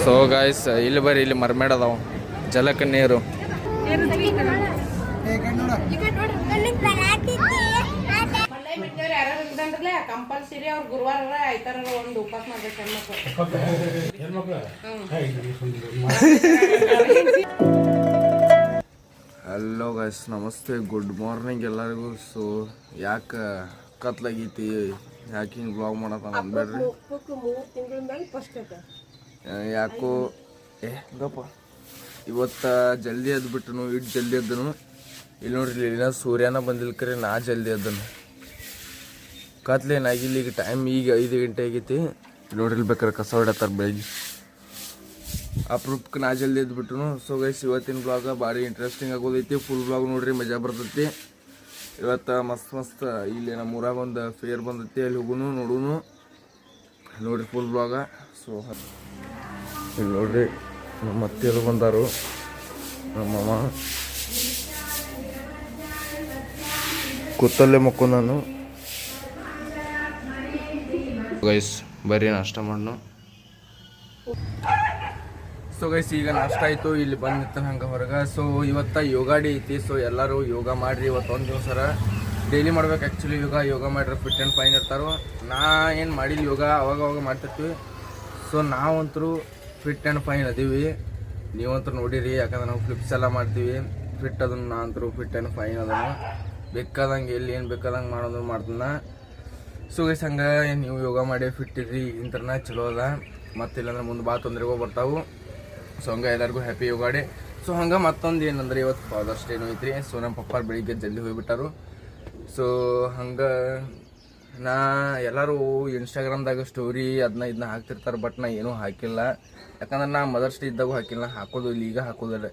So guys ಇಲ್ಲಿ ಬರ್ರಿ, ಇಲ್ಲಿ ಮರ್ಮೇಡ್ ಅದಾವ, ಜಲಕ ನೀರು. ಕಂಪಲ್ಸರಿ ಅವ್ರು ಗುರುವಾರ ಆಯ್ತಾರ ಒಂದು ಉಪವಾಸ ಮಾಡ್ಬೇಕು ಹೆಣ್ಮಕ್ಳು. ಹಲೋ ಗಾಯ್ಸ್, ನಮಸ್ತೆ, ಗುಡ್ ಮಾರ್ನಿಂಗ್ ಎಲ್ಲರಿಗೂ. ಸೊ ಯಾಕೆ ಕತ್ಲಾಗೈತಿ, ಯಾಕೆ ಹಿಂಗೆ ಬ್ಲಾಗ್ ಮಾಡತ್ತ ಅಂದ್ಬೇಡ್ರಿ. ಯಾಕೋ ಗಪ್ಪ ಇವತ್ತು ಜಲ್ದಿ ಎದ್ಬಿಟ್ಟನು, ಇಟ್ಟು ಜಲ್ದಿ ಎದ್ದನು. ಇಲ್ಲಿ ನೋಡ್ರಿ, ಇಲ್ಲಿನ ಸೂರ್ಯನ ಬಂದಿಲ್ಲ, ಕರೆ ನಾ ಜಲ್ದಿ ಎದ್ದನು. ಕತ್ಲೇನಾಗಿಲ್ಲ, ಈಗ ಟೈಮ್ ಈಗ 5 ಗಂಟೆ ಆಗೈತಿ. ನೋಡ್ರಿ, ಇಲ್ಲಿ ಬೇಕಾರೆ ಕಸ ಹೊಡತ್ತಾರ ಬೆಳಿಗ್ಗೆ. ಅಪ್ರೂಪಕ್ಕೆ ನಾ ಜಲ್ದಿ ಎದ್ಬಿಟ್ಟನು. ಸೊ ಗೈಸ್, ಇವತ್ತಿನ ಬ್ಲಾಗ ಭಾರಿ ಇಂಟ್ರೆಸ್ಟಿಂಗ್ ಆಗೋದೈತಿ. ಫುಲ್ ಬ್ಲಾಗ್ ನೋಡ್ರಿ, ಮಜಾ ಬರ್ತೈತಿ. ಇವತ್ತು ಮಸ್ತ್ ಇಲ್ಲಿ ನಮ್ಮ ಊರಾಗ ಒಂದು ಫೇರ್ ಬಂದೈತಿ, ಅಲ್ಲಿ ಹೋಗುನು ನೋಡುನು ನೋಡ್ರಿ ಫುಲ್ ಬ್ಲಾಗ. ಸೊ ಇಲ್ಲಿ ನೋಡ್ರಿ, ನಮ್ಮ ಅತ್ತೆಯರು ಬಂದಾರು, ನಮ್ಮಮ್ಮ ಕೂತಲ್ಲೇ ಮಕ್ಕಳು. ನಾನು ಗೈಸ್ ಬರ್ರಿ ನಾಷ್ಟ ಮಾಡೋಣ. ಸೊ ಗೈಸ್, ಈಗ ನಾಷ್ಟ ಆಯಿತು, ಇಲ್ಲಿ ಬಂದಿರ್ತಾನೆ ಹಂಗೆ ಹೊರಗೆ. ಸೊ ಇವತ್ತು ಯೋಗ ಡೇ ಐತಿ. ಸೊ ಎಲ್ಲರೂ ಯೋಗ ಮಾಡಿರಿ. ಇವತ್ತು ಒಂದು ದಿವಸ ಡೈಲಿ ಮಾಡ್ಬೇಕು. ಆ್ಯಕ್ಚುಲಿ ಯೋಗ ಮಾಡಿದ್ರೆ ಫಿಟ್ ಆ್ಯಂಡ್ ಫೈನ್ ಇರ್ತಾರೋ. ನಾ ಏನು ಮಾಡಿಲ್ಲ ಯೋಗ, ಅವಾಗ ಮಾಡ್ತಿರ್ತೀವಿ. ಸೊ ನಾವಂತರೂ ಫಿಟ್ ಆ್ಯಂಡ್ ಫೈನ್ ಅದೀವಿ, ನೀವಂತೂ ನೋಡಿರಿ. ಯಾಕಂದ್ರೆ ನಾವು ಕ್ಲಿಪ್ಸ್ ಎಲ್ಲ ಮಾಡ್ತೀವಿ. ಫಿಟ್ ಅದನ್ನು ನಾ ಅಂತರೂ ಫಿಟ್ ಆ್ಯಂಡ್ ಫೈನ್ ಅದನ್ನು ಬೇಕಾದಂಗೆ ಎಲ್ಲಿ ಏನು ಬೇಕಾದಂಗೆ ಮಾಡೋದು ಮಾಡ್ತಾನೆ. ಸೊ ಗೈಸ್, ಹಂಗೆ ನೀವು ಯೋಗ ಮಾಡಿ ಫಿಟ್ ಇರ್ರಿ, ಇಂಥರನ್ನ ಚಲೋ ಅದ. ಮತ್ತು ಇಲ್ಲಾಂದ್ರೆ ಮುಂದೆ ಭಾಳ ತೊಂದರೆಗೂ ಬರ್ತಾವೆ. ಸೊ ಹಂಗೆ ಎಲ್ಲರಿಗೂ ಹ್ಯಾಪಿ ಯೋಗ ಡೇ. ಸೊ ಹಂಗೆ ಮತ್ತೊಂದು ಏನಂದ್ರೆ ಇವತ್ತು ಫಾದರ್ಸ್ ಡೇನೂ ಐತ್ರಿ. ಸೊ ನಮ್ಮ ಪಪ್ಪ ಬೆಳಿಗ್ಗೆ ಜಲ್ದಿ ಹೋಗಿಬಿಟ್ಟಾರು. ಸೊ ಹಂಗೆ ನಾ ಎಲ್ಲರೂ ಇನ್ಸ್ಟಾಗ್ರಾಮ್ದಾಗ ಸ್ಟೋರಿ ಇದನ್ನ ಹಾಕ್ತಿರ್ತಾರೆ, ಬಟ್ ನಾ ಏನೂ ಹಾಕಿಲ್ಲ. ಯಾಕಂದ್ರೆ ನಾ ಮದರ್ಸ್ ಡೇ ಇದ್ದಾಗ ಹಾಕಿಲ್ಲ, ಹಾಕೋದು ಇಲ್ಲಿ ಈಗ ಹಾಕೋದಿಲ್ಲ.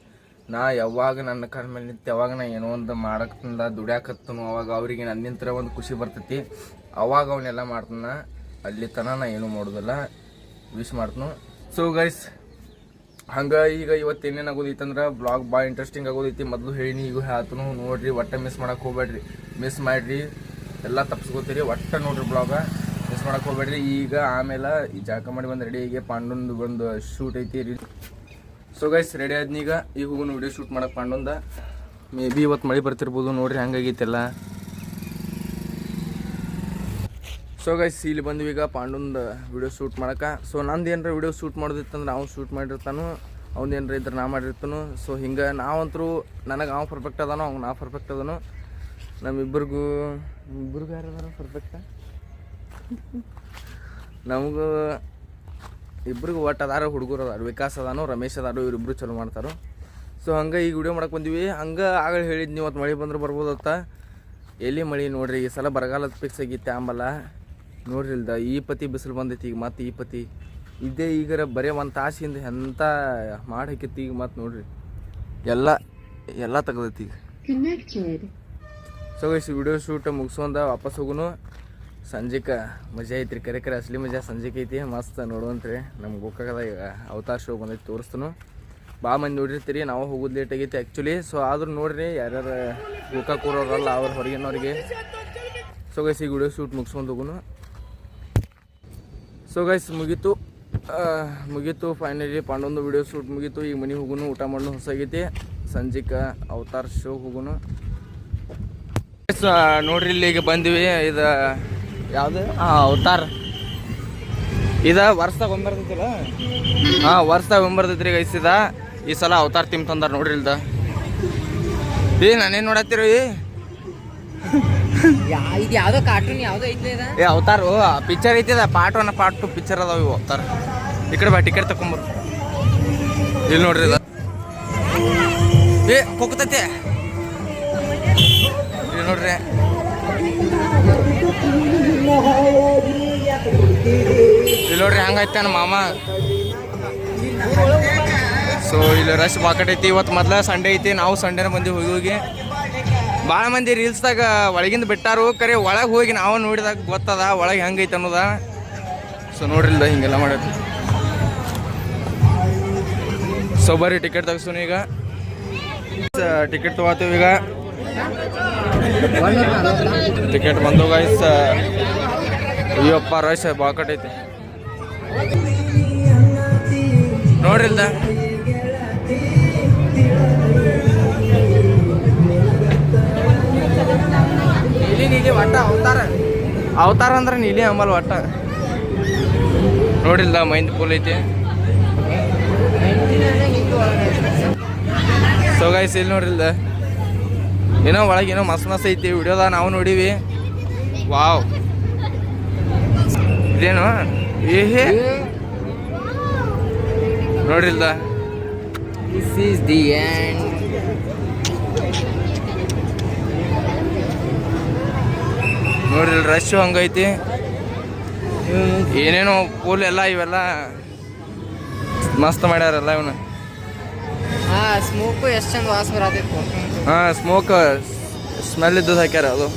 ನಾ ಯಾವಾಗ ನನ್ನ ಕಾಲ ಮೇಲೆ ನಿಂತು ಯಾವಾಗ ನಾ ಏನೋ ಒಂದು ಮಾಡಕ್ತಿಂದ ದುಡ್ಯಾಕತ್ತನು, ಅವಾಗ ಅವರಿಗೆ ನನ್ನಿಂತರ ಒಂದು ಖುಷಿ ಬರ್ತೈತಿ. ಅವಾಗ ಅವನ್ನೆಲ್ಲ ಮಾಡ್ತಾನ. ಅಲ್ಲಿ ತನಕ ನಾ ಏನೂ ಮಾಡೋದಿಲ್ಲ, ವಿಶ್ ಮಾಡ್ತನು. ಸೊ ಗೈಸ್, ಹಂಗೆ ಈಗ ಇವತ್ತು ಏನೇನು ಆಗೋದೈತಂದ್ರೆ ಬ್ಲಾಗ್ ಭಾಳ ಇಂಟ್ರೆಸ್ಟಿಂಗ್ ಆಗೋದೈತಿ. ಮೊದಲು ಹೇಳಿನಿ, ಈಗ ಹೇಳ್ತನು ನೋಡ್ರಿ, ಒಟ್ಟು ಮಿಸ್ ಮಾಡಕ್ಕೆ ಹೋಗ್ಬೇಡ್ರಿ. ಮಿಸ್ ಮಾಡಿರಿ, ಎಲ್ಲ ತಪ್ಸ್ಕೋತೀರಿ. ಒಟ್ಟು ನೋಡ್ರಿ, ಬ್ಲಾಗ ಮಿಸ್ ಮಾಡಕ್ಕೆ ಹೋಗ್ಬೇಡ್ರಿ. ಈಗ ಆಮೇಲೆ ಈ ಜಾಕ ಮಾಡಿ ಬಂದು ರೆಡಿ ಆಗಿ ಪಾಂಡೊಂದು ಒಂದು ಶೂಟ್ ಐತಿ. ಸೊ ಗೈಸ್, ರೆಡಿ ಆದ್ನೀಗ ಈಗ ಹೋಗೋಣ ವಿಡಿಯೋ ಶೂಟ್ ಮಾಡಕ್ಕೆ. ಪಾಂಡೊಂದ ಮೇ ಬಿ ಇವತ್ತು ಮಳೆ ಬರ್ತಿರ್ಬೋದು, ನೋಡ್ರಿ ಹಂಗಾಗೈತೆಲ್ಲ. ಸೊ ಗೈಸ್, ಇಲ್ಲಿ ಬಂದ್ವಿ ಈಗ ಪಾಂಡೊಂದು ವಿಡಿಯೋ ಶೂಟ್ ಮಾಡಕ್ಕೆ. ಸೊ ನಂದು ಏನಾರ ವಿಡಿಯೋ ಶೂಟ್ ಮಾಡೋದಿತ್ತಂದ್ರೆ ಅವ್ನು ಶೂಟ್ ಮಾಡಿರ್ತಾನು, ಅವ್ನು ಏನಾರ ಇದ್ರೆ ನಾ ಮಾಡಿರ್ತಾನು. ಸೊ ಹಿಂಗೆ ನಾವಂತರೂ, ನನಗೆ ಅವ್ನು ಪರ್ಫೆಕ್ಟ್ ಅದಾನೋ, ಅವ್ನು ನಾ ಪರ್ಫೆಕ್ಟ್ ಅದಾನೋ. ನಮ್ಮಿಬ್ಬರಿಗೂ ಯಾರು ಅದಾರ ಪರ್ಫೆಕ್ಟ? ನಮಗೂ ಇಬ್ಬರಿಗೂ ಒಟ್ಟು ಅದಾರ, ಹುಡುಗರು ಅದಾರು. ವಿಕಾಸ್ ಅದಾನು, ರಮೇಶ್ ಅದಾರು, ಇವರಿಬ್ಬರು ಚಲೋ ಮಾಡ್ತಾರೋ. ಸೊ ಹಂಗೆ ಈಗ ವಿಡಿಯೋ ಮಾಡಕ್ಕೆ ಬಂದಿವಿ. ಹಂಗೆ ಆಗಲೇ ಹೇಳಿದ್ನಿ ಇವತ್ತು ಮಳೆ ಬಂದ್ರೆ ಬರ್ಬೋದತ್ತ. ಎಲ್ಲಿ ಮಳೆ ನೋಡ್ರಿ, ಈ ಸಲ ಬರಗಾಲದ ಫಿಕ್ಸ್ ಆಗಿತ್ತು. ಆಂಬಲ್ಲ ನೋಡ್ರಿ, ಇಲ್ದ ಈ ಪತಿ ಬಿಸಿಲು ಬಂದೈತಿ. ಈಗ ಮತ್ತೆ ಈ ಪತಿ ಇದೇ ಈಗರ ಬರೀ ಒಂದು ತಾಸಿಂದ ಎಂಥ ಮಾಡಿ ಹಾಕಿತ್ತು. ಈಗ ಮತ್ತೆ ನೋಡ್ರಿ ಎಲ್ಲ ತೆಗ್ದೈತಿ ಈಗ. ಸೊ ಗೈಸ್, ವಿಡಿಯೋ ಶೂಟ್ ಮುಗಿಸ್ಕೊಂಡ ವಾಪಸ್ ಹೋಗುನು. ಸಂಜೆಗೆ ಮಜಾ ಐತ್ರಿ, ಕರೆ ಅಸಲಿ ಮಜಾ ಸಂಜೆಗೆ ಐತಿ. ಮಸ್ತ್ ನೋಡುವಂತ್ರಿ. ನಮ್ಮ ಗೋಕಾಕದ ಈಗ ಅವತಾರ್ ಶೋ ಬಂದೈತಿ, ತೋರಿಸ್ತನು. ಭಾಳ ಮಂದಿ ನೋಡಿರ್ತೀರಿ, ನಾವು ಹೋಗೋದು ಲೇಟ್ ಆಗೈತಿ ಆ್ಯಕ್ಚುಲಿ. ಸೊ ಆದ್ರೂ ನೋಡ್ರಿ, ಯಾರ್ಯಾರು ಗೋಕಾಕ್ ಕೂರೋರಲ್ಲ ಅವ್ರ ಹೊರಗಿನವ್ರಿಗೆ. ಸೊ ಗೈಸ್, ಈಗ ವಿಡಿಯೋ ಶೂಟ್ ಮುಗಿಸ್ಕೊಂಡು ಹೋಗುನು. ಸೊ ಗೈಸ್, ಮುಗೀತು ಫೈನಲಿ ಪಾಂಡೊಂದು ವಿಡಿಯೋ ಶೂಟ್ ಮುಗೀತು. ಈಗ ಮನೆಗೆ ಹೋಗುನು, ಊಟ ಮಾಡೋನು ಹೊಸಾಗೈತಿ. ಸಂಜೆಗೆ ಅವತಾರ್ ಶೋ ಹೋಗುನು. ನೋಡ್ರಿ, ಇಲ್ಲಿ ಈಗ ಬಂದಿವಿ. ಇದು ಯಾವುದು? ಅವತಾರ್. ಇದು ವರ್ಷದಾಗ ಒಂಬರ್ತೈತಿಲ್ಲ? ವರ್ಷದಾಗ ಒಂಬರ್ತೈತ್ರಿ ಗೈಸ್. ಈ ಸಲ ಅವತಾರ್ ತಿಮ್ ತಂದಾರ ನೋಡ್ರಿ. ಇಲ್ದ ನಾನೇನು ನೋಡತ್ತೀರಿ? ಇದು ಯಾವುದೋ ಕಾರ್ಟೂನ್ ಯಾವುದೋ ಐತಿ. ಅವತಾರು ಪಿಕ್ಚರ್ ಐತಿ. ಪಾರ್ಟ್ 1 ಪಾರ್ಟ್ 2 ಪಿಕ್ಚರ್ ಅದಾವ ಇವು ಅವತಾರ್. ಈ ಕಡೆ ಬಾ, ಟಿಕೆಟ್ ತಕೊಂಬರು. ಇಲ್ಲಿ ನೋಡ್ರಿ, ಕೊಕ್ಕತೈತೆ ಇಲ್ಲಿ ನೋಡ್ರಿ. ಇಲ್ಲಿ ನೋಡ್ರಿ ಹಂಗೈತೆ ನಮ್ಮ ಮಾಮ. ಸೊ ಇಲ್ಲಿ ರಶ್ ಬಾಕಟೈತಿ. ಇವತ್ತು ಮೊದಲ ಸಂಡೇ ಐತಿ, ನಾವು ಸಂಡೇನ ಬಂದು ಹೋಗಿ ಭಾಳ ಮಂದಿ ರೀಲ್ಸ್ದಾಗ ಒಳಗಿಂದ ಬಿಟ್ಟಾರು. ಕರೆ ಒಳಗೆ ಹೋಗಿ ನಾವು ನೋಡಿದಾಗ ಗೊತ್ತದ ಒಳಗೆ ಹೆಂಗೈತೆ ಅನ್ನೋದ. ಸೊ ನೋಡ್ರಿಲ್ದ ಹಿಂಗೆಲ್ಲ ಮಾಡೋದು. ಸೊ ಬರ್ರಿ, ಟಿಕೆಟ್ ತೆಗ್ಸೋಣ. ಈಗ ಟಿಕೆಟ್ ತೊಗೋತೀವಿ. ಈಗ ಟಿಕೆಟ್ ಬಂದು ಗೈಸ್. ಅಯ್ಯಪ್ಪ ರಶ್ ಬಾಕಟೈತಿ. ನೋಡ್ರಿಲ್ದ ನೀಲಿ ನೀಲಿ ಒಟ್ಟ ಅವತಾರ ಅಂದ್ರೆ ನೀಲಿ ಅಂಬಲ್ ಒಟ್ಟ ನೋಡಿಲ್ದ ಮೈಂದ್ ಪೂಲ್ ಐತಿ. ಸೊ ಗೈಸ್ ಇಲ್ಲಿ ನೋಡ್ರಿಲ್ದ ಏನೋ ಒಳಗೆ ಏನೋ ಮಸ್ತ್ ಐತಿ. ವಿಡಿಯೋದ ನಾವು ನೋಡಿವಿ. ವಾವ್ ಇದೇನು ಏಹೇ ನೋಡ್ರಿಲ್ದ ದಿಸ್ ಈಸ್ ದಿ ಎಂಡ್. ನೋಡ್ರಿ ರಶ್ ಹಂಗೈತಿ. ಏನೇನೋ ಪೂಲ್ ಎಲ್ಲ ಇವೆಲ್ಲ ಮಸ್ತ್ ಮಾಡ್ಯಾರಲ್ಲ ಇವನ್ನ. ಸ್ಮೋಕು ಎಷ್ಟು ಚಂದ ವಾಸ ಬರತೈತಿ. ಸ್ಮೋಕ್ ಸ್ಮೆಲ್ ಇದ್ದದ್ದು ಹಾಕ್ಯಾರ ಅದು.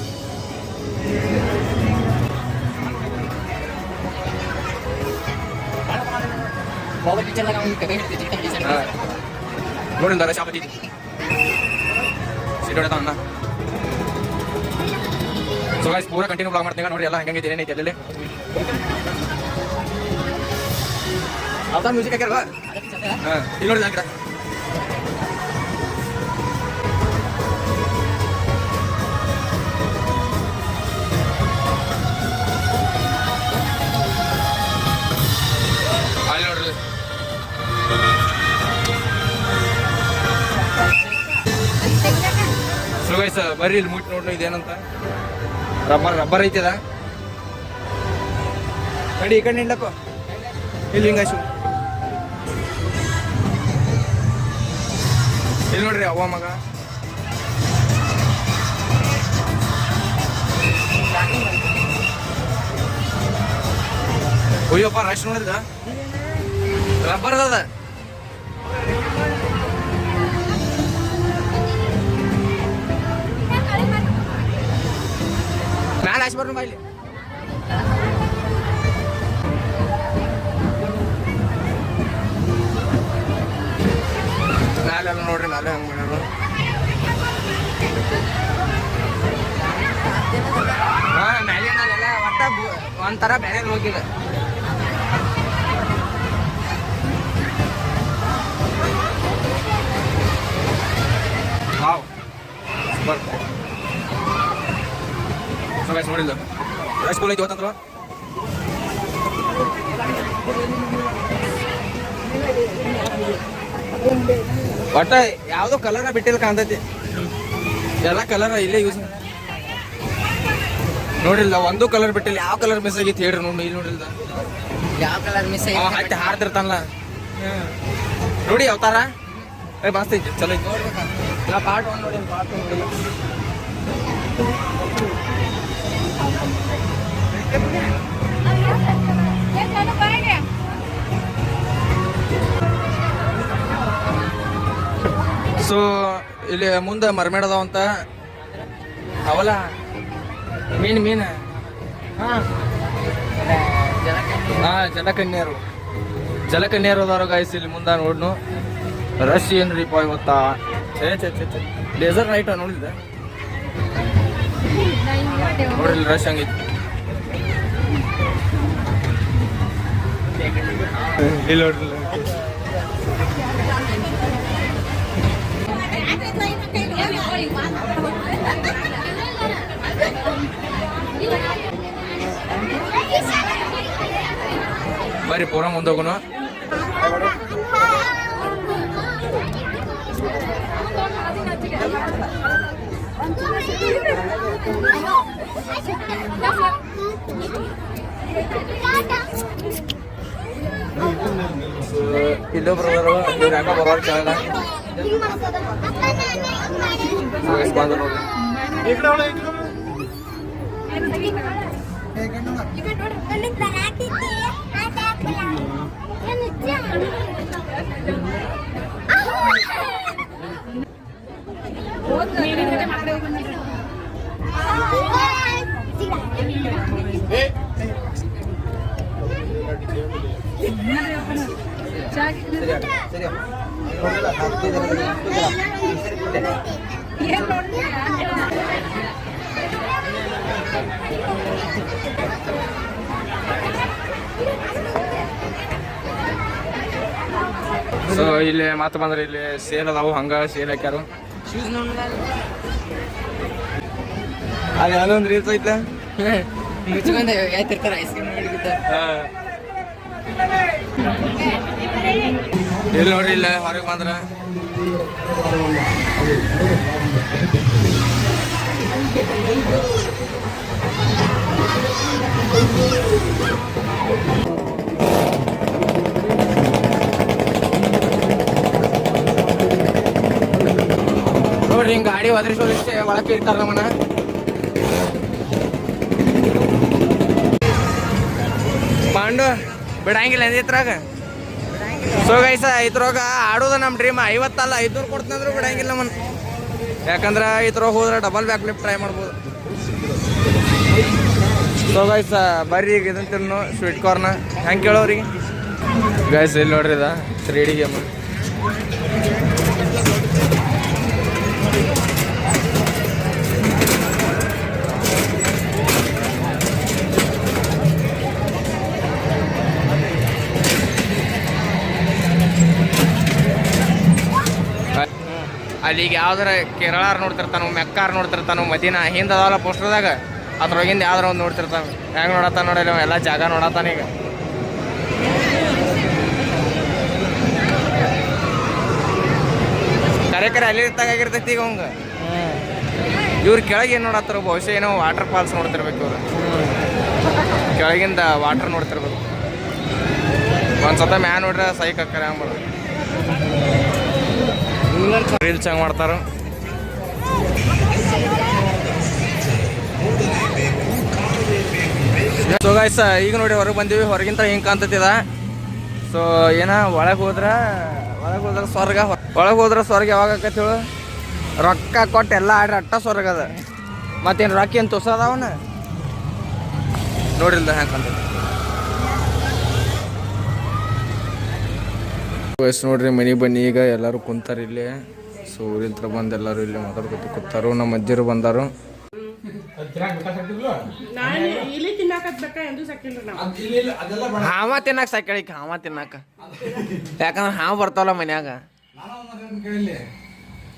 ನೋಡಿಲ್ಲ ರಶ್ ಆಗತೈತಿ. ಸಿಡೋಣ ಸೊ ಗೈಸ್ ಪೂರ ಕಂಟಿನ್ಯೂ ಬ್ಲಾಗ್ ಮಾಡ್ತೀನಿ ನೋಡಿ ಎಲ್ಲ ಹಂಗೈತಿ ಏನೈತಿ ಅಲ್ಲಿ. ಅವತಾರ ಮ್ಯೂಸಿಕ್ ಹಾಕ್ಯಾರಲ್ಲ ಇಲ್ಲಿ ನೋಡಿಲ್ಲ ಗಿಡ. ಅಲ್ಲಿ ನೋಡ್ರಿ ಸೊ ಗೈಸ್ ಬರ್ರಿ ಇಲ್ಲಿ ಮುಟ್ಟಿ ನೋಡ್ರಿ ಇದೇನಂತ. ರಬ್ಬರ್ ಐತದ ಕಡಿ ಈ ಕಡೆ ನಿಂಡಕ್ಕೋ ಇಲ್ಲಿ ಹಿಂಗಾಶು ಇಲ್ಲಿ ನೋಡ್ರಿ ಅವ್ವ ಮಗ. ಅಯ್ಯಪ್ಪ ರಶ್ ನೋಡಿದ ರಬ್ಬರ್ ಅದ. ಮ್ಯಾಲೆ ಹಾಸಿ ಬರ್ರಿ ಬಾಯ್ಲಿ. ಮ್ಯಾಲೆಲ್ಲ ನೋಡ್ರಿ ಮ್ಯಾಲೆ ಹಂಗೆ ಮಾಡ್ಯಾರ. ಮ್ಯಾಲಿನಲ್ಲೆಲ್ಲ ಒಟ್ಟ ಒಂಥರ ಬೇರೆ ಹೋಗಿದೆ. ವಾವ್ ಸೊ ಗೈಸ್ ನೋಡಿಲ್ಲ ರಶ್ ಫುಲ್ ಐತಿ ಇವತ್ತಂತ್ರ. ಒಟ್ಟ ಯಾವ್ದೋ ಕಲರ್ ಬಿಟ್ಟಿಲ್ಲ ಕಾಣ್ತೈತಿ. ಎಲ್ಲ ಕಲರ್ ಇಲ್ಲೇ ಯೂಸ್ ನೋಡಿಲ್ಲ. ಒಂದು ಕಲರ್ ಬಿಟ್ಟಿಲ್ಲ. ಯಾವ ಕಲರ್ ಮಿಸ್ ಆಗೈತಿ ಹೇಳ್ರಿ ನೋಡಿ. ಇಲ್ಲಿ ನೋಡಿಲ್ಲ ಯಾವ ಕಲರ್ ಮಿಸ್ ಹತ್ತಿ ಹಾರ್ದಿರ್ತಾನಲ್ಲ ನೋಡಿ ಅವತಾರ ಮಸ್ತ್ ಐತಿ ಚಲೋ ಐತಿ. ನಾ ಪಾರ್ಟ್ 1 ನೋಡಿ ಪಾರ್ಟ್ 2 ನೋಡಿಲ್ಲ. ಸೊ ಇಲ್ಲಿ ಮುಂದೆ ಮರ್ಮೇಡ್ ಅದಾವಂತ ಅವಲ್ಲ ಮೀನ್ ಜಲಕನ್ಯರು ಅದಾರ ಗಾಯ್ಸ್ ಇಲ್ಲಿ ಮುಂದೆ ನೋಡ್ನು. ರಶ್ ಏನ್ರಿಪ್ಪ ಇವತ್ತ. ಲೇಸರ್ ನೈಟ್ ನೋಡಿದ್ದೆ ನೋಡ್ರಿ ರಶ್ ಹಂಗೈತಿ. ಇಲ್ಲಿ ನೋಡ್ರಿ ಬರ್ರಿ ಪೂರ ಮುಂದೆ ಹೋಗೋಣ. ಇಲ್ಲೊಬ್ರು ಇವ್ರು ಯಾಕೋ ಬರೋರು ಕೇಳಲ್ಲ. ಬಂದು ನೋಡ್ರಿ ಸೊ ಇಲ್ಲಿ ಮತ್ತೆ ಬಂದ್ರೆ ಇಲ್ಲಿ ಸೇಲ್ ಅದಾವು ಹಂಗ ಸೇಲ್ ಹಾಕ್ಯಾರು ಶೂಸ್ ನೋಡ್ದ ಅದು ಯಾವ್ದೊಂದು ರೀಲ್ಸ್ ಐತೆ ಮುಚ್ಕೊಂಡ ಯಾಯ್ತಿರ್ತಾರೆ ಐಸ್ ಕ್ರೀಮ್ ಹಿಡಿದಿದ್ದ ಇಲ್ಲಿ ನೋಡ್ರಿ ಇಲ್ಲ ಹೊರಗೆ ಬಂದ್ರ ನೋಡ್ರಿ ಹಿಂಗ್ ಗಾಡಿ ಒದರಿಸೋದಿಷ್ಟೇ ಒಳಗೆ ಇರ್ತಾರ ನಮ್ಮನ್ನ ಪಾಂಡು ಬಿಡಂಗಿಲ್ಲ ಇದ್ರಾಗ ಸೊ ಗೈಸ ಇದ್ರಾಗ ಆಡೋದು ನಮ್ಮ ಡ್ರೀಮ್ 50 ಅಲ್ಲ 500 ಕೊಡ್ತಂದ್ರು ಬಿಡಂಗಿಲ್ಲ ನಮ್ಮನ್ನ ಯಾಕಂದ್ರೆ ಇದ್ರಾಗ ಹೋದ್ರೆ ಡಬಲ್ ಬ್ಯಾಕ್ ಲಿಫ್ಟ್ ಟ್ರೈ ಮಾಡ್ಬೋದು ಸೊ ಗೈಸ ಬರ್ರಿ ಈಗ ಇದನ್ನ ತಿನ್ನು ಸ್ವೀಟ್ ಕಾರ್ನ ಹೆಂಗೆ ಕೇಳೋರಿಗೆ ಗೈಸ್ ಇಲ್ಲಿ ನೋಡ್ರಿ ಇದ 3D ಗೇಮ್ ಅಲ್ಲಿಗೆ ಯಾವ್ದಾರ ಕೇರಳಾರ್ ನೋಡ್ತಿರ್ತಾನು ಮೆಕ್ಕಾರ್ ನೋಡ್ತಿರ್ತಾನು ಮದಿನ ಹಿಂದೆ ಅದಾವಲ್ಲ ಪೋಸ್ಟರ್ದಾಗ ಅದ್ರೊಳಗಿಂದ ಯಾವ್ದಾರ ಒಂದು ನೋಡ್ತಿರ್ತಾನೆ ಹೆಂಗೆ ನೋಡತ್ತಾನ ನೋಡಿಲ್ಲ ಎಲ್ಲ ಜಾಗ ನೋಡತ್ತಾನ ಈಗ ಕರೆ ಅಲ್ಲಿ ತಗಾಗಿರ್ತೈತಿ ಈಗ ಅವಂಗ ಇವ್ರು ಕೆಳಗೆ ಏನು ನೋಡತ್ತಾರ ಬಹುಶಃ ಏನೋ ವಾಟರ್ ಫಾಲ್ಸ್ ನೋಡ್ತಿರ್ಬೇಕು ಇವ್ರು ಕೆಳಗಿಂದ ವಾಟರ್ ನೋಡ್ತಿರ್ಬೇಕು ಒಂದ್ಸತ ಮ್ಯಾನ್ ನೋಡ್ರೆ ಸೈಕ್ ಹಾಕ್ತಾರೆ ಅಂಬ ರೀಲ್ಸ್ ಹೆಂಗೆ ಮಾಡ್ತಾರ ಸೊ ಗೈಸ್ ಈಗ ನೋಡಿ ಹೊರಗೆ ಬಂದೀವಿ ಹೊರಗಿಂತ ಹಿಂಗೆ ಕಾಣ್ತತಿದ ಸೊ ಏನ ಒಳಗೆ ಹೋದ್ರೆ ಸ್ವರ್ಗ ಒಳಗೆ ಹೋದ್ರೆ ಸ್ವರ್ಗ ಯಾವಾಗ ಆಕತಿ ಹೇಳು ರೊಕ್ಕ ಕೊಟ್ಟು ಎಲ್ಲ ಆಡ್ರಿ ಅಟ್ಟ ಸ್ವರ್ಗ ಅದ ಮತ್ತೇನು ರೊಕ್ಕ ಏನು ತುಸದವನ ನೋಡಿಲ್ದ ಹೆಂಗೆ ಕಾಣ್ತೈತಿ ವಯಸ್ಸು ನೋಡ್ರಿ ಮನೆಗೆ ಬನ್ನಿ ಈಗ ಎಲ್ಲರೂ ಕುಂತಾರ ಇಲ್ಲಿ ಸೊ ಊರಿಂತ್ರ ಬಂದು ಎಲ್ಲರೂ ಇಲ್ಲಿ ಮಾತಾಡ್ಕೊತ ಕೂತಾರು ನಮ್ಮ ಅಜ್ಜಿರು ಬಂದಾರು ಹಾವ ತಿನ್ನಾಕ ಸಾಕಿ ಹಾವ ತಿನ್ನಾಕ ಯಾಕಂದ್ರೆ ಹಾವು ಬರ್ತಾವಲ್ಲ ಮನ್ಯಾಗ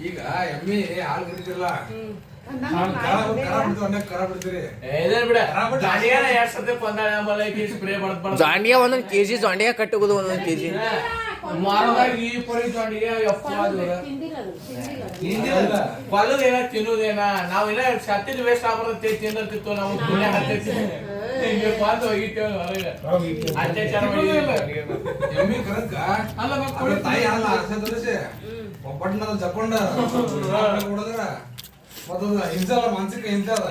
ಈಗ ಎಮ್ಮಿ ಹಾಲು ಬಿಡ್ತಿಲ್ಲ ಜಾಂಡಿಗೆ ಒಂದೊಂದು ಕೆಜಿ ಜಾಂಡಿಗೆ ಕಟ್ಟುವುದು ಒಂದೊಂದು ಕೆಜಿ ಹೊಲದೇನ ತಿನ್ನುದೇನ ನಾವೆಲ್ಲ ಸತ್ತಿದ್ ವೇಸ್ಟ್ ಆಗ್ಬಾರ್ದು ತಿಂದಿರ್ತಿತ್ತು ನಾವು ಪುಣ್ಯ ಹತ್ತೈತಿ ಅತ್ಯಾಚಾರ ಎಮ್ಮಿ ಕರಕ ಅಲ್ಲ ತಾಯಿ ಅಲ್ಲ ತೋರಿಸಿ ಒಬ್ಬಟ್ಟನ ಜಕೊಂಡ ಹೊಡೆದ್ರ ಮತ್ತೊಂದು ಹಿಂಸೆ ಅಲ್ಲ ಮಾನಸಿಕ ಹಿಂಸೆ ಅದ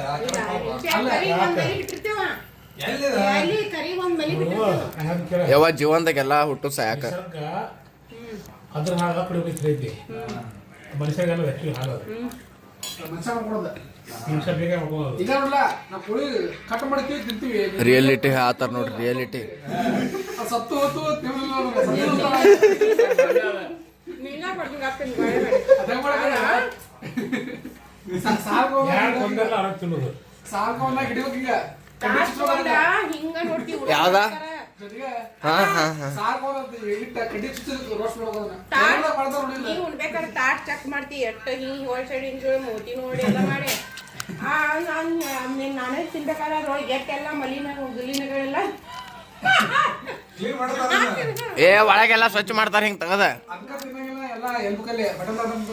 ಯಾವ ಜೀವನದಾಗೆಲ್ಲ ಹುಟ್ಟು ಸಾಯಕ ಅದ್ರ ಹಾಗ ಕುಡಿಬೇಕೈತಿ ಮನುಷ್ಯರಿಗೆಲ್ಲ ವ್ಯಕ್ತಿ ಹಾಗ ನಿಮಿಷ ಬೇಗ ಮಾಡ್ಬೋದು ಈಗ ನೋಡ್ಲ ನಾವು ಕುಳಿ ಕಟ್ ಮಾಡ್ತೀವಿ ತಿಂತೀವಿ ರಿಯಾಲಿಟಿ ಆತರ ನೋಡ್ರಿ ರಿಯಾಲಿಟಿ ಸತ್ತು ಹೊತ್ತು ಯಾವ್ದ ಉಣ್ಬೇಕಾದ್ರೆ ತಾಟ್ ಚೆಕ್ ಮಾಡ್ತಿ ಎಷ್ಟ ಹಿಂಗ್ ಹೋಲ್ ಸೈಡ್ ಹಿಂಗ್ ಮೋತಿ ನೋಡಿ ಎಲ್ಲ ಮಾಡಿ ನಾನೇ ತಿನ್ಬೇಕಾದ್ರೆ ಅದ್ರೊಳಗೆ ಎಟ್ಟೆಲ್ಲ ಮಲಿನ ಗುಲಿನಗಳೆಲ್ಲ ಏ ಒಳಗೆಲ್ಲ ಸ್ವಚ್ಛ ಮಾಡ್ತಾರ ಹಿಂಗ್ ತಗದ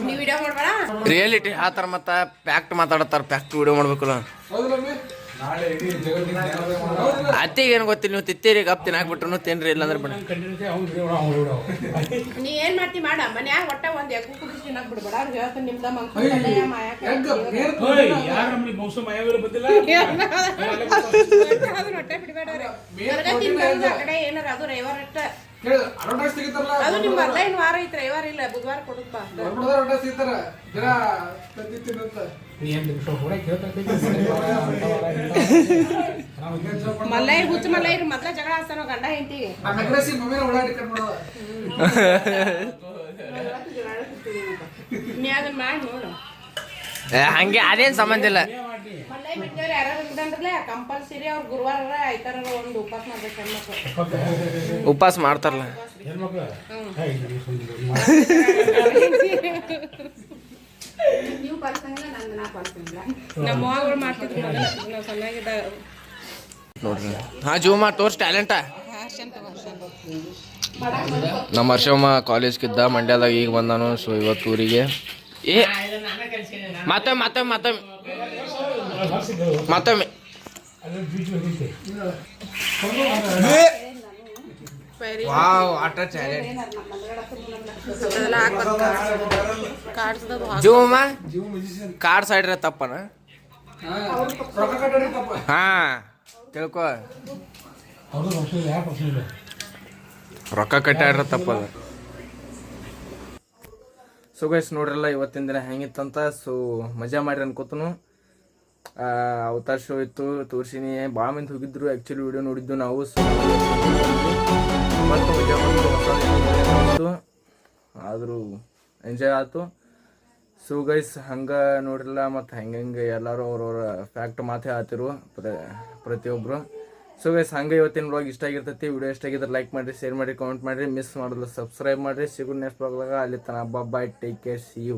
ನೀವ್ ವಿಡಿಯೋ ಮಾಡ್ಬೇಡ ರಿಯಾಲಿಟಿ ಆತರ ಮತ್ತ ಪ್ಯಾಕ್ಟ್ ಮಾತಾಡತಾರ ಪ್ಯಾಕ್ಟ್ ವಿಡಿಯೋ ಮಾಡ್ಬೇಕಲ್ಲ ಅತ್ತಿಗೆ ಏನು ಗೊತ್ತಿಲ್ಲ ನೀವು ತಿತ್ತೀರಿ ಗಪ್ ತಿನ್ನಾಕ್ಬಿಟ್ರು ತಿನ್ರಿ ಇಲ್ಲಾಂದ್ರೆ ಬೇಡ ನೀ ಏನ್ ಮಾಡ್ತಿ ಮಾಡ ಮನ್ಯಾಗ ಒಟ್ಟ ಒಂದ್ ಎಗ್ಗು ಕುಡಿಸಿ ತಿನ್ನಕ್ ಬಿಡ್ಬೇಡ ಹೇಳ್ತಾನೆ ನಿಮ್ದ ಹೊಟ್ಟೆ ಬಿಡ್ಬೇಡ್ರಿ ಆ ಕಡೆ ಏನಾರ ಅದು ರವಿವಾರ ಅಷ್ಟ ಅದು ನಿಮ್ ಬರ್ಲ ಇನ್ ವಾರ ಐತಿ ರವಿವಾರ ಇಲ್ಲ ಬುಧವಾರ ಕೊಡುತ್ತ ಮಲ್ಲೈ ಹುಚ್ಚ ಮಲ್ಲೈ ಮೊದ್ಲ ಜಗಳ ಆಡ್ತಾನ ಗಂಡ ಹೆಂಡತಿಗೆ ನೀ ಅದನ್ನ ಮಾಡಿ ನೋಡು ಹಂಗೆ ಅದೇನ್ ಸಂಬಂಧ ಇಲ್ಲ ಮಲ್ಲೈ ಬಿಟ್ಟವ್ರು ಯಾರು ಇದ್ದಂದ್ರಲ್ಲ ಕಂಪಲ್ಸರಿ ಅವ್ರು ಗುರುವಾರ ಐತಾರ ಒಂದು ಉಪವಾಸ ಮಾಡ್ಬೇಕು ಉಪವಾಸ ಮಾಡ್ತಾರಲ್ಲ ಹೆಣ್ಮಕ್ಳು ನೀವು ಪಾಲಿಸಂಗಿಲ್ಲ ನಂದು ನಾ ಪಾಲಿಸಂಗಿಲ್ಲ ನಮ್ಮ ಅವ್ವಗಳು ಮಾಡ್ತಿದ್ರು ಮೊದಲು ನಾವು ಸಣ್ಣಾಗಿದ್ದ ನೋಡ್ರಿ ಹಾ ಜೀವಮ್ಮ ತೋರ್ಸ್ ಟ್ಯಾಲೆಂಟ ನಮ್ಮ ಹರ್ಷಮ್ಮ ಕಾಲೇಜ್ಗಿದ್ದ ಮಂಡ್ಯದಾಗ ಈಗ ಬಂದಾನು. ಸೊ ಇವತ್ತು ಊರಿಗೆ ಏ ಮತ್ತೊಮ್ಮೆ ವಾವ್ ಆಟ ಟ್ಯಾಲೆಂಟ್ ಜೀವಮ್ಮ ಕಾರ್ಡ್ ಸೈಡ್ ತಪ್ಪನ ಹಾ ತಿಳ್ಕೊ ರೊಕ್ಕ ಕಟ್ಟಾಡ್ರ ತಪ್ಪದ. ಸೊ ಗೈಸ್ ನೋಡ್ರಲ್ಲ ಇವತ್ತಿನ ದಿನ ಹೆಂಗಿತ್ತಂತ. ಸೊ ಮಜಾ ಮಾಡ್ರಿ ಅನ್ಕೋತನು. ಅವತಾರ್ ಶೋ ಇತ್ತು ತೋರ್ಸಿನಿ, ಭಾಳ ಮಂದಿ ಹೋಗಿದ್ರು. ಆ್ಯಕ್ಚುಲಿ ವಿಡಿಯೋ ನೋಡಿದ್ದು ನಾವು. ಸೊ ಮತ್ತು ಮಜಾ ಬಂತು, ಆದರೂ ಎಂಜಾಯ್ ಆಯ್ತು. ಸೊ ಗೈಸ್ ಹಂಗೆ ನೋಡ್ರಲ್ಲ ಮತ್ತು ಹೆಂಗೆ ಎಲ್ಲರೂ ಅವ್ರವ್ರ ಫ್ಯಾಕ್ಟ್ ಮಾತೇ ಆತಿರು ಪ್ರತಿಯೊಬ್ಬರು. ಸೊ ಗೈಸ್ ಹಂಗೆ ಇವತ್ತಿನ ಬ್ಲಾಗ್ ಇಷ್ಟ ಆಗಿರ್ತೈತಿ. ವಿಡಿಯೋ ಇಷ್ಟ ಆಗಿದ್ರೆ ಲೈಕ್ ಮಾಡಿರಿ, ಶೇರ್ ಮಾಡಿರಿ, ಕಾಮೆಂಟ್ ಮಾಡಿರಿ, ಮಿಸ್ ಮಾಡೋದು ಸಬ್ಸ್ಕ್ರೈಬ್ ಮಾಡಿರಿ. ಸಿಗು ನೆಕ್ಸ್ಟ್ ಬ್ಲಾಗ್ದಾಗ. ಅಲ್ಲಿ ತನಕ ಬಾಯ್, ಟೇಕ್ ಕೇರ್, ಸಿ ಯು.